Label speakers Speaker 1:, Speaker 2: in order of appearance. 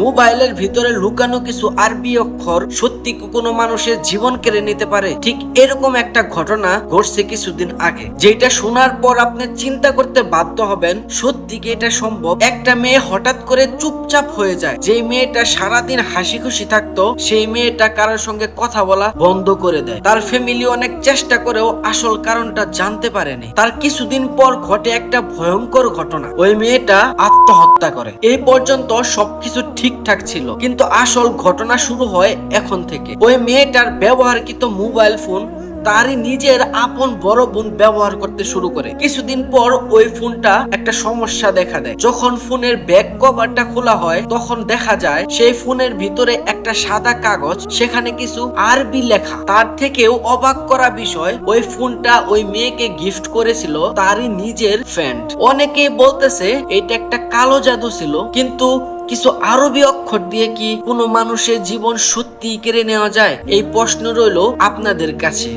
Speaker 1: মোবাইলের ভিতরে লুকানো কিছু আরবি অক্ষর সত্যি কোনো মানুষের জীবন কেড়ে নিতে পারে। ঠিক এরকম একটা ঘটনা ঘটছে কিছুদিন আগে, যেটা শোনার পর আপনি চিন্তা করতে বাধ্য হবেন সত্যি কি এটা সম্ভব। একটা মেয়ে হঠাৎ করে চুপচাপ হয়ে যায়। যে মেয়েটা সারাদিন হাসি খুশি থাকতো সেই মেয়েটা কারোর সঙ্গে কথা বলা বন্ধ করে দেয়। তার ফ্যামিলি অনেক চেষ্টা করেও আসল কারণটা জানতে পারেনি। তার কিছুদিন পর ঘটে একটা ভয়ঙ্কর ঘটনা। ওই মেয়েটা আত্মহত্যা করে। এই পর্যন্ত সবকিছু ঠিকঠাক ছিল, কিন্তু আসল ঘটনা শুরু হয় এখন থেকে। ওই মেয়েটার ব্যবহারকৃত মোবাইল ফোন তারই নিজের আপন বড় বোন ব্যবহার করতে শুরু করে। কিছুদিন পর ওই ফোনটা একটা সমস্যা দেখা দেয়। যখন ফোনের ব্যাক কভারটা খোলা হয় তখন দেখা যায় সেই ফোনের ভিতরে একটা সাদা কাগজ, সেখানে কিছু আরবি লেখা। তার থেকেও অবাক করা বিষয়, ওই ফোনটা ওই মেয়েকে গিফট করেছিল তারই নিজের ফ্রেন্ড। অনেকেই বলতেছে এটা একটা কালো জাদু ছিল, কিন্তু কিছু আরবি অক্ষর দিয়ে কি কোনো মানুষের জীবন সত্যি কেড়ে নেওয়া যায়? এই প্রশ্ন রইল আপনাদের কাছে।